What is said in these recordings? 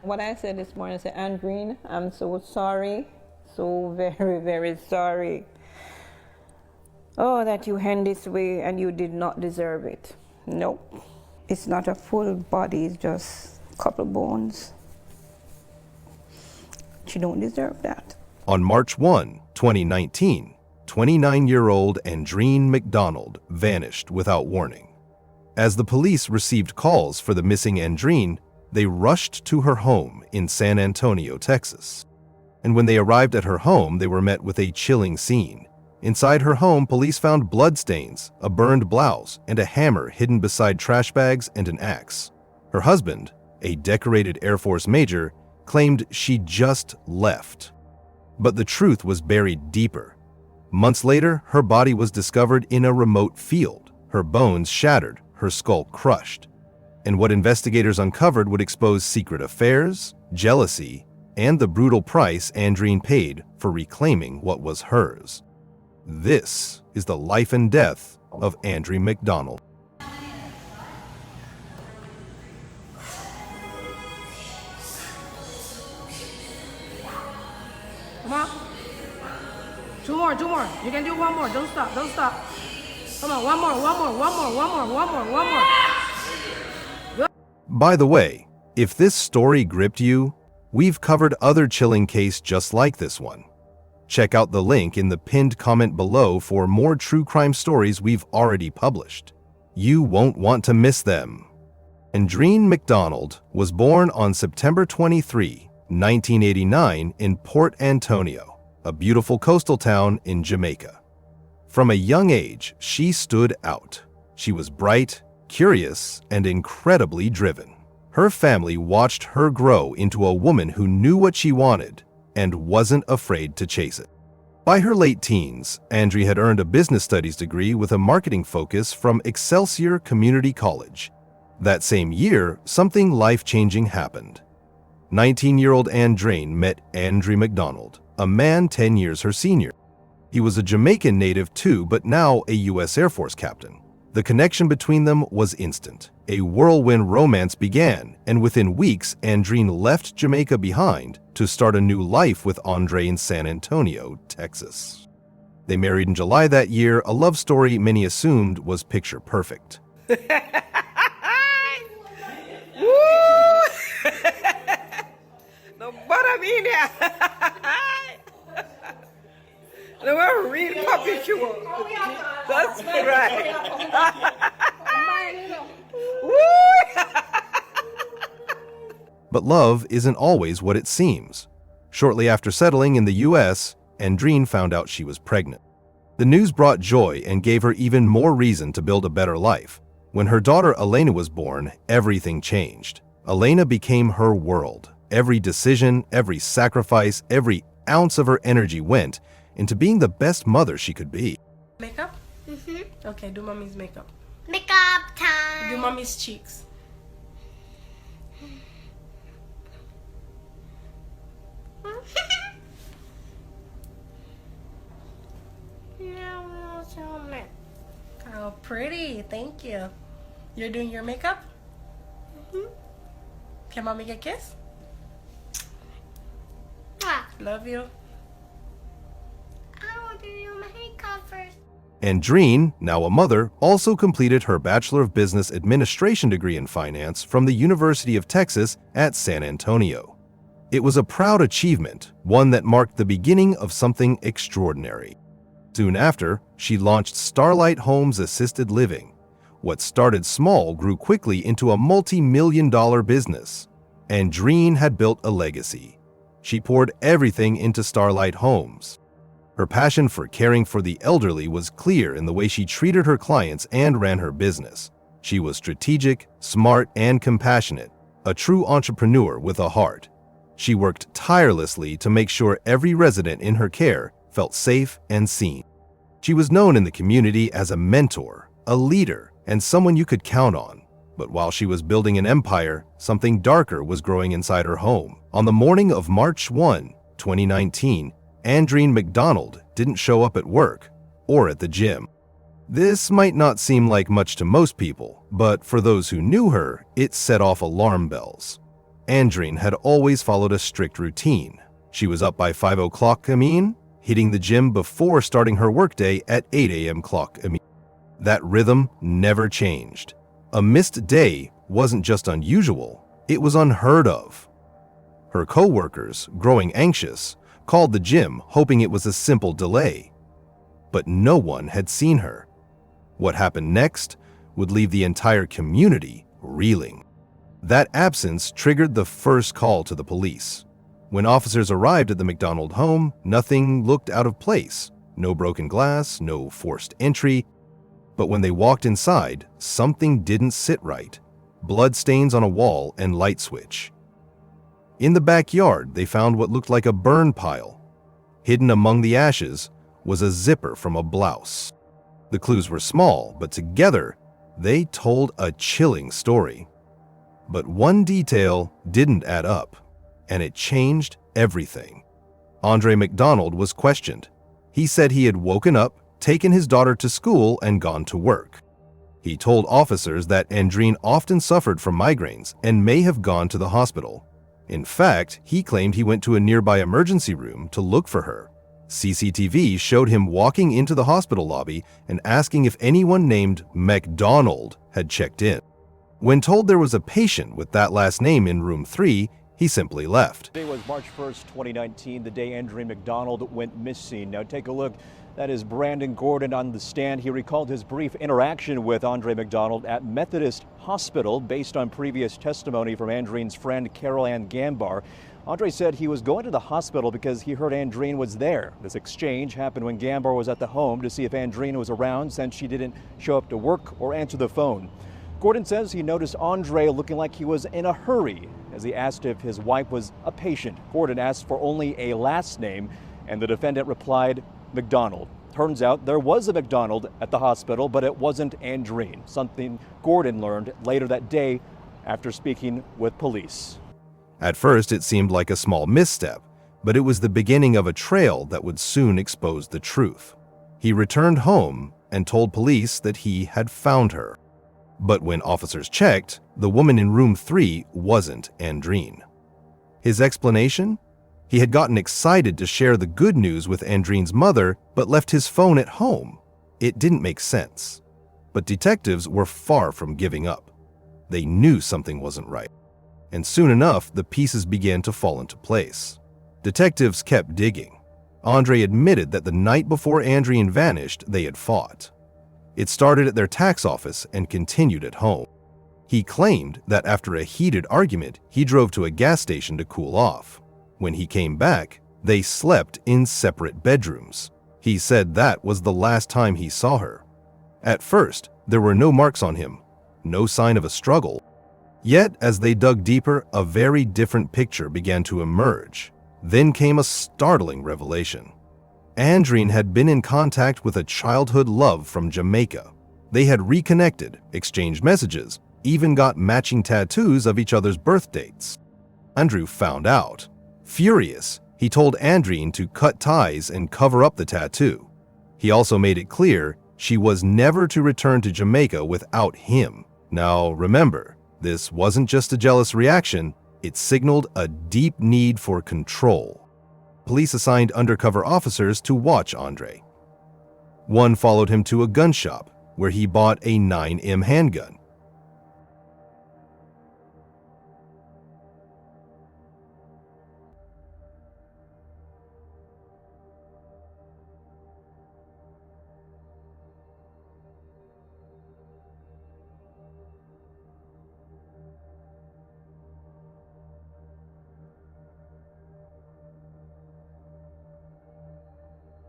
What I said this morning, I said, Andrine, I'm so sorry, so very, very sorry. Oh, that you end this way and you did not deserve it. Nope. It's not a full body, it's just a couple bones. She don't deserve that. On March 1, 2019, 29-year-old Andrine McDonald vanished without warning. As the police received calls for the missing Andrine, they rushed to her home in San Antonio, Texas. And when they arrived at her home, they were met with a chilling scene. Inside her home, police found bloodstains, a burned blouse, and a hammer hidden beside trash bags and an axe. Her husband, a decorated Air Force major, claimed she just left. But the truth was buried deeper. Months later, her body was discovered in a remote field, her bones shattered, her skull crushed. And what investigators uncovered would expose secret affairs, jealousy, and the brutal price Andrine paid for reclaiming what was hers. This is the life and death of Andrine McDonald. Come on. Two more. You can do one more. Don't stop. Come on, one more. By the way, if this story gripped you, we've covered other chilling cases just like this one. Check out the link in the pinned comment below for more true crime stories we've already published. You won't want to miss them. Andrine McDonald was born on September 23, 1989 in Port Antonio, a beautiful coastal town in Jamaica. From a young age, she stood out. She was bright, curious, and incredibly driven. Her family watched her grow into a woman who knew what she wanted and wasn't afraid to chase it. By her late teens, Andrine had earned a business studies degree with a marketing focus from Excelsior Community College. That same year, something life-changing happened. 19-year-old Andrine met Andrine McDonald, a man 10 years her senior. He was a Jamaican native too, but now a U.S. Air Force captain. The connection between them was instant. A whirlwind romance began, and within weeks, Andrine left Jamaica behind to start a new life with Andre in San Antonio, Texas. They married in July that year, a love story many assumed was picture perfect. Woo! No butter me in there. No, we're real puppy show. That's right. But love isn't always what it seems. Shortly after settling in the U.S., Andrine found out she was pregnant. The news brought joy and gave her even more reason to build a better life. When her daughter Elena was born, everything changed. Elena became her world. Every decision, every sacrifice, every ounce of her energy went into being the best mother she could be. Makeup? Okay, do mommy's makeup. Makeup time. Do mommy's cheeks. Oh, pretty. Thank you. You're doing your makeup? Can mommy get a kiss? Love you. I want to do my makeup first. Andrine, now a mother, also completed her Bachelor of Business Administration degree in finance from the University of Texas at San Antonio. It was a proud achievement, one that marked the beginning of something extraordinary. Soon after, she launched Starlight Homes Assisted Living. What started small grew quickly into a multi-million-dollar business. Andrine had built a legacy. She poured everything into Starlight Homes. Her passion for caring for the elderly was clear in the way she treated her clients and ran her business. She was strategic, smart, and compassionate, a true entrepreneur with a heart. She worked tirelessly to make sure every resident in her care felt safe and seen. She was known in the community as a mentor, a leader, and someone you could count on. But while she was building an empire, something darker was growing inside her home. On the morning of March 1, 2019, Andrine McDonald didn't show up at work or at the gym. This might not seem like much to most people, but for those who knew her, it set off alarm bells. Andrine had always followed a strict routine. She was up by 5 o'clock, hitting the gym before starting her workday at 8 a.m. clock. That rhythm never changed. A missed day wasn't just unusual, it was unheard of. Her co-workers, growing anxious, called the gym hoping it was a simple delay. But no one had seen her. What happened next would leave the entire community reeling. That absence triggered the first call to the police. When officers arrived at the McDonald home, nothing looked out of place. No broken glass, no forced entry. But when they walked inside, something didn't sit right. Blood stains on a wall and light switch. In the backyard, they found what looked like a burn pile. Hidden among the ashes was a zipper from a blouse. The clues were small, but together, they told a chilling story. But one detail didn't add up, and it changed everything. Andre McDonald was questioned. He said he had woken up, taken his daughter to school, and gone to work. He told officers that Andrine often suffered from migraines and may have gone to the hospital. In fact, he claimed he went to a nearby emergency room to look for her. CCTV showed him walking into the hospital lobby and asking if anyone named McDonald had checked in. When told there was a patient with that last name in room 3, he simply left. Today was March 1st, 2019, the day Andrine McDonald went missing. Now take a look. That is Brandon Gordon on the stand. He recalled his brief interaction with Andre McDonald at Methodist Hospital based on previous testimony from Andrine's friend Carol Ann Gambar. Andre said he was going to the hospital because he heard Andrine was there. This exchange happened when Gambar was at the home to see if Andrine was around since she didn't show up to work or answer the phone. Gordon says he noticed Andre looking like he was in a hurry as he asked if his wife was a patient. Gordon asked for only a last name, and the defendant replied, McDonald. Turns out there was a McDonald at the hospital, but it wasn't Andrine, something Gordon learned later that day after speaking with police. At first, it seemed like a small misstep, but it was the beginning of a trail that would soon expose the truth. He returned home and told police that he had found her. But when officers checked, the woman in room 3 wasn't Andrine. His explanation? He had gotten excited to share the good news with Andrine's mother, but left his phone at home. It didn't make sense. But detectives were far from giving up. They knew something wasn't right. And soon enough, the pieces began to fall into place. Detectives kept digging. Andre admitted that the night before Andrine vanished, they had fought. It started at their tax office and continued at home. He claimed that after a heated argument, he drove to a gas station to cool off. When he came back, they slept in separate bedrooms. He said that was the last time he saw her. At first, there were no marks on him, no sign of a struggle. Yet, as they dug deeper, a very different picture began to emerge. Then came a startling revelation. Andrine had been in contact with a childhood love from Jamaica. They had reconnected, exchanged messages, even got matching tattoos of each other's birth dates. Andrew found out. Furious, he told Andrine to cut ties and cover up the tattoo. He also made it clear she was never to return to Jamaica without him. Now remember, this wasn't just a jealous reaction, it signaled a deep need for control. Police assigned undercover officers to watch Andre. One followed him to a gun shop where he bought a 9mm handgun.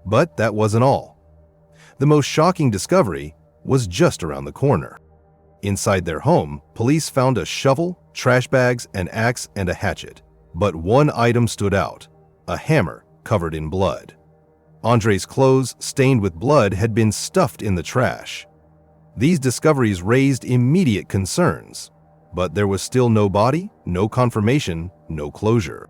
But that wasn't all. The most shocking discovery was just around the corner. Inside their home, police found a shovel, trash bags, an axe, and a hatchet. But one item stood out: a hammer covered in blood. Andre's clothes, stained with blood, had been stuffed in the trash. These discoveries raised immediate concerns. But there was still no body, no confirmation, no closure.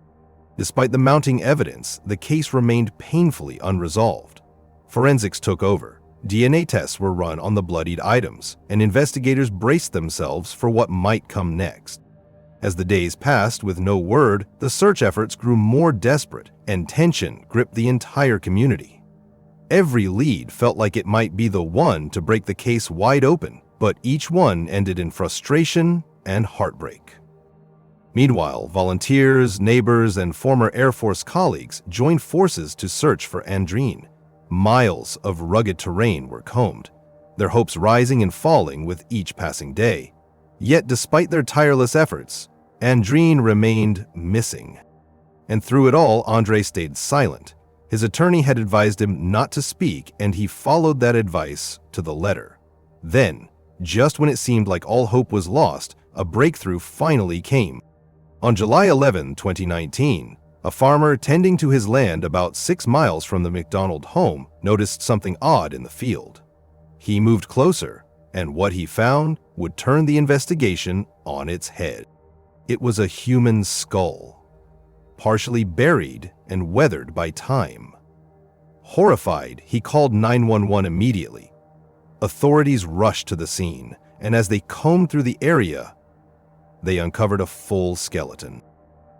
Despite the mounting evidence, the case remained painfully unresolved. Forensics took over. DNA tests were run on the bloodied items, and investigators braced themselves for what might come next. As the days passed with no word, the search efforts grew more desperate, and tension gripped the entire community. Every lead felt like it might be the one to break the case wide open, but each one ended in frustration and heartbreak. Meanwhile, volunteers, neighbors, and former Air Force colleagues joined forces to search for Andrine. Miles of rugged terrain were combed, their hopes rising and falling with each passing day. Yet despite their tireless efforts, Andrine remained missing. And through it all, Andre stayed silent. His attorney had advised him not to speak, and he followed that advice to the letter. Then, just when it seemed like all hope was lost, a breakthrough finally came. On July 11, 2019, a farmer tending to his land about 6 miles from the McDonald home noticed something odd in the field. He moved closer, and what he found would turn the investigation on its head. It was a human skull, partially buried and weathered by time. Horrified, he called 911 immediately. Authorities rushed to the scene, and as they combed through the area, they uncovered a full skeleton.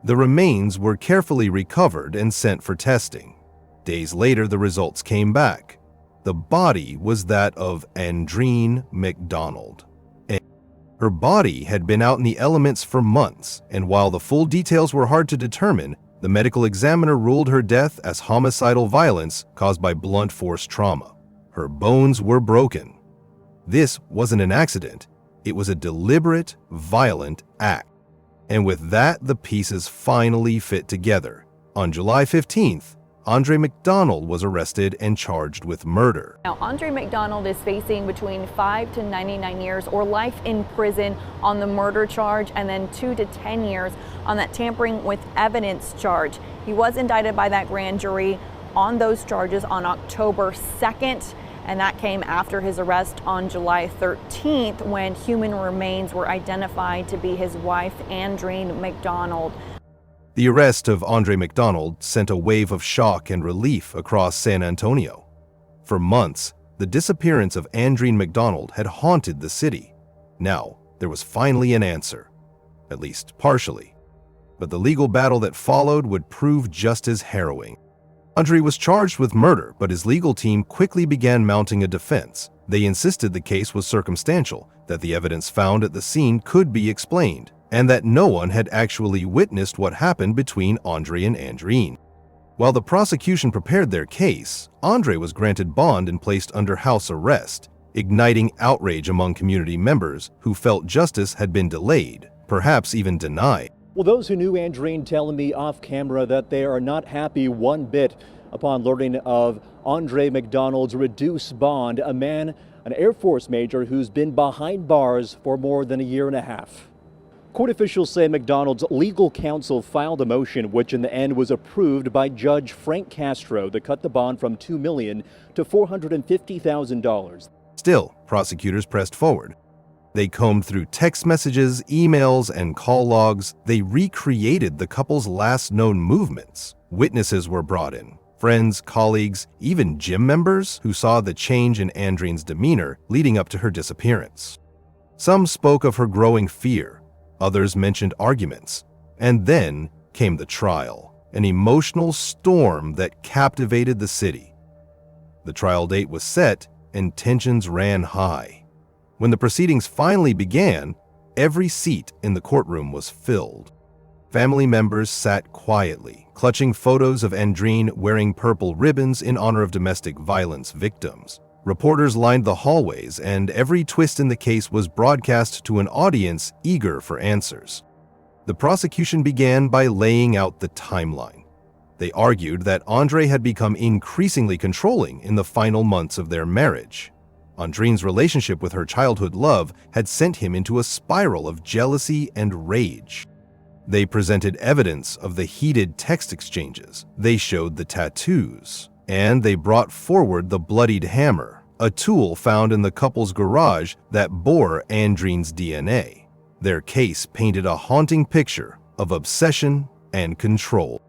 The remains were carefully recovered and sent for testing. Days later, the results came back. The body was that of Andrine McDonald. Her body had been out in the elements for months, and while the full details were hard to determine, the medical examiner ruled her death as homicidal violence caused by blunt force trauma. Her bones were broken. This wasn't an accident. It was a deliberate, violent act. And with that, the pieces finally fit together. On July 15th, Andre McDonald was arrested and charged with murder. Now, Andre McDonald is facing between 5 to 99 years or life in prison on the murder charge, and then 2 to 10 years on that tampering with evidence charge. He was indicted by that grand jury on those charges on October 2nd, and that came after his arrest on July 13th when human remains were identified to be his wife, Andrine McDonald. The arrest of Andre McDonald sent a wave of shock and relief across San Antonio. For months, the disappearance of Andrine McDonald had haunted the city. Now, there was finally an answer, at least partially. But the legal battle that followed would prove just as harrowing. Andre was charged with murder, but his legal team quickly began mounting a defense. They insisted the case was circumstantial, that the evidence found at the scene could be explained, and that no one had actually witnessed what happened between Andre and Andrine. While the prosecution prepared their case, Andre was granted bond and placed under house arrest, igniting outrage among community members who felt justice had been delayed, perhaps even denied. Well, those who knew Andrine telling me off camera that they are not happy one bit upon learning of Andre McDonald's reduced bond, a man, an Air Force major who's been behind bars for more than a year and a half. Court officials say McDonald's legal counsel filed a motion which in the end was approved by Judge Frank Castro that cut the bond from $2 million to $450,000. Still, prosecutors pressed forward. They combed through text messages, emails, and call logs. They recreated the couple's last known movements. Witnesses were brought in. Friends, colleagues, even gym members who saw the change in Andrine's demeanor leading up to her disappearance. Some spoke of her growing fear. Others mentioned arguments. And then came the trial, an emotional storm that captivated the city. The trial date was set and tensions ran high. When the proceedings finally began, every seat in the courtroom was filled. Family members sat quietly, clutching photos of Andrine wearing purple ribbons in honor of domestic violence victims. Reporters lined the hallways, and every twist in the case was broadcast to an audience eager for answers. The prosecution began by laying out the timeline. They argued that Andre had become increasingly controlling in the final months of their marriage. Andrine's relationship with her childhood love had sent him into a spiral of jealousy and rage. They presented evidence of the heated text exchanges. They showed the tattoos. And they brought forward the bloodied hammer, a tool found in the couple's garage that bore Andrine's DNA. Their case painted a haunting picture of obsession and control.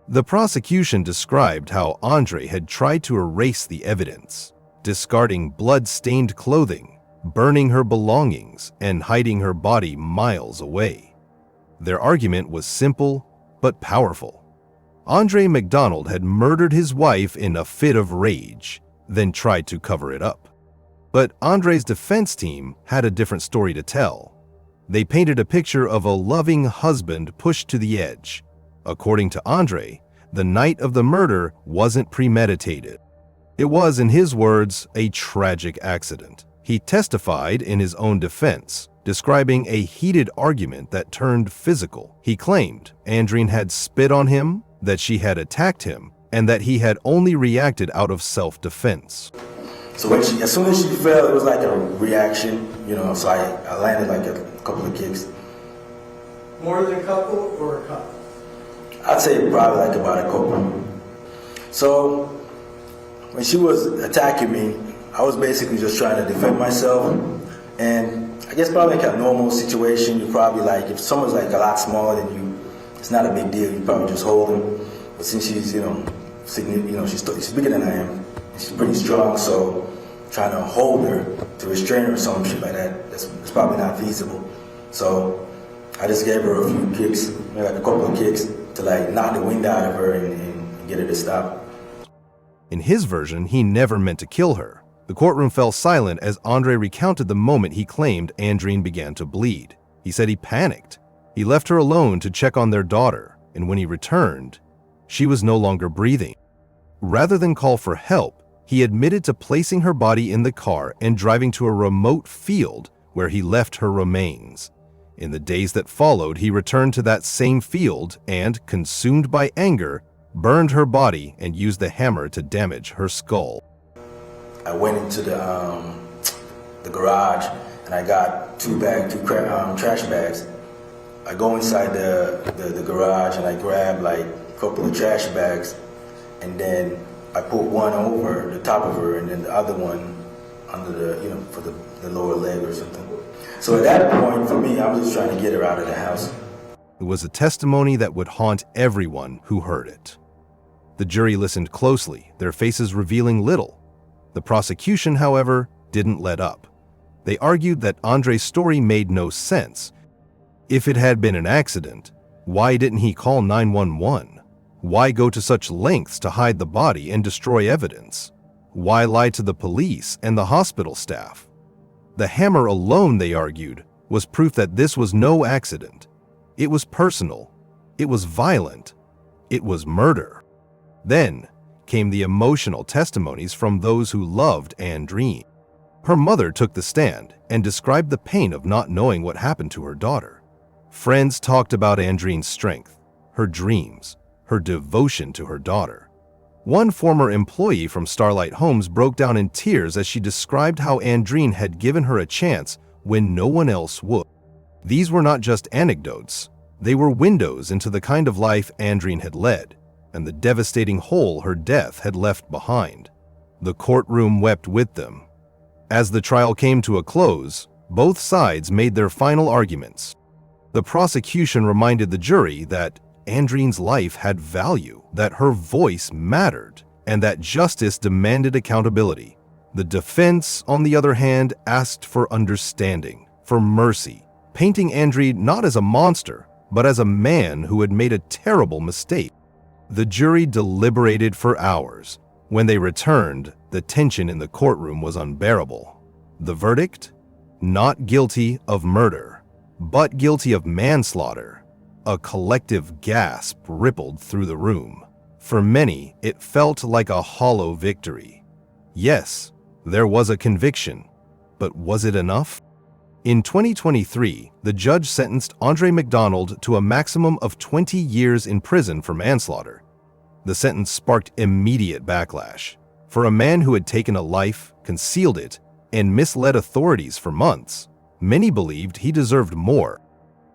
The prosecution described how Andre had tried to erase the evidence, discarding blood-stained clothing, burning her belongings, and hiding her body miles away. Their argument was simple but powerful. Andre McDonald had murdered his wife in a fit of rage, then tried to cover it up. But Andre's defense team had a different story to tell. They painted a picture of a loving husband pushed to the edge. According to Andre, the night of the murder wasn't premeditated. It was, in his words, a tragic accident. He testified in his own defense, describing a heated argument that turned physical. He claimed Andrine had spit on him, that she had attacked him, and that he had only reacted out of self-defense. So as soon as she fell, it was like a reaction, so I landed like a couple of kicks. More than a couple or a couple? I'd say probably like about a couple. So when she was attacking me, I was basically just trying to defend myself. And I guess probably like a normal situation, you probably like, if someone's like a lot smaller than you, it's not a big deal, you probably just hold them. But since she's, she's bigger than I am, she's pretty strong, so trying to hold her, to restrain her or some shit like that, it's probably not feasible. So I just gave her a few kicks, maybe like a couple of kicks, to like knock the wind out of her and get her to stop. In his version, he never meant to kill her. The courtroom fell silent as Andre recounted the moment he claimed Andrine began to bleed. He said he panicked. He left her alone to check on their daughter, and when he returned, she was no longer breathing. Rather than call for help, he admitted to placing her body in the car and driving to a remote field where he left her remains. In the days that followed, he returned to that same field and, consumed by anger, burned her body and used the hammer to damage her skull. I went into the garage and I got two trash bags. I go inside the garage and I grab like a couple of trash bags, and then I put one over the top of her and then the other one under for the lower leg or something. So at that point, for me, I was just trying to get her out of the house. It was a testimony that would haunt everyone who heard it. The jury listened closely, their faces revealing little. The prosecution, however, didn't let up. They argued that Andre's story made no sense. If it had been an accident, why didn't he call 911? Why go to such lengths to hide the body and destroy evidence? Why lie to the police and the hospital staff? The hammer alone, they argued, was proof that this was no accident. It was personal. It was violent. It was murder. Then came the emotional testimonies from those who loved Andrine. Her mother took the stand and described the pain of not knowing what happened to her daughter. Friends talked about Andrine's strength, her dreams, her devotion to her daughter. One former employee from Starlight Homes broke down in tears as she described how Andrine had given her a chance when no one else would. These were not just anecdotes, they were windows into the kind of life Andrine had led, and the devastating hole her death had left behind. The courtroom wept with them. As the trial came to a close, both sides made their final arguments. The prosecution reminded the jury that Andrine's life had value, that her voice mattered, and that justice demanded accountability. The defense, on the other hand, asked for understanding, for mercy, painting Andrine not as a monster, but as a man who had made a terrible mistake. The jury deliberated for hours. When they returned, the tension in the courtroom was unbearable. The verdict? Not guilty of murder, but guilty of manslaughter. A collective gasp rippled through the room. For many, it felt like a hollow victory. Yes, there was a conviction, but was it enough? In 2023, the judge sentenced Andre McDonald to a maximum of 20 years in prison for manslaughter. The sentence sparked immediate backlash. For a man who had taken a life, concealed it, and misled authorities for months, many believed he deserved more.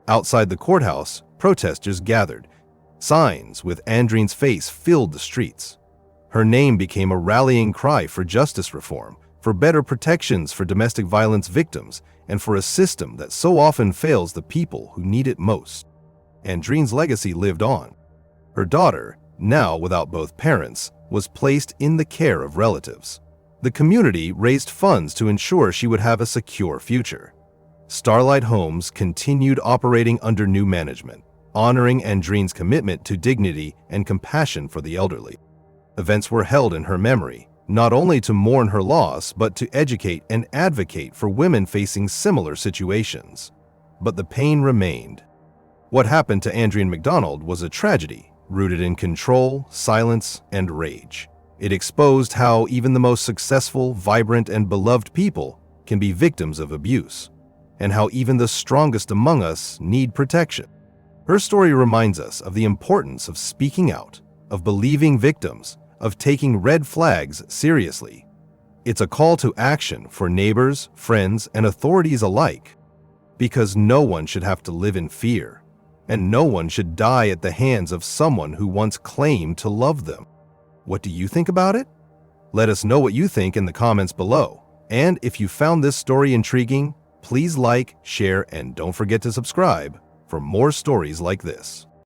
Outside the courthouse, protesters gathered. Signs with Andrine's face filled the streets. Her name became a rallying cry for justice reform, for better protections for domestic violence victims, and for a system that so often fails the people who need it most. Andrine's legacy lived on. Her daughter, now without both parents, was placed in the care of relatives. The community raised funds to ensure she would have a secure future. Starlight Homes continued operating under new management, honoring Andrine's commitment to dignity and compassion for the elderly. Events were held in her memory, not only to mourn her loss, but to educate and advocate for women facing similar situations. But the pain remained. What happened to Andrine McDonald was a tragedy, rooted in control, silence, and rage. It exposed how even the most successful, vibrant, and beloved people can be victims of abuse, and how even the strongest among us need protection. Her story reminds us of the importance of speaking out, of believing victims, of taking red flags seriously. It's a call to action for neighbors, friends, and authorities alike, because no one should have to live in fear, and no one should die at the hands of someone who once claimed to love them. What do you think about it? Let us know what you think in the comments below. And if you found this story intriguing, please like, share, and don't forget to subscribe for more stories like this.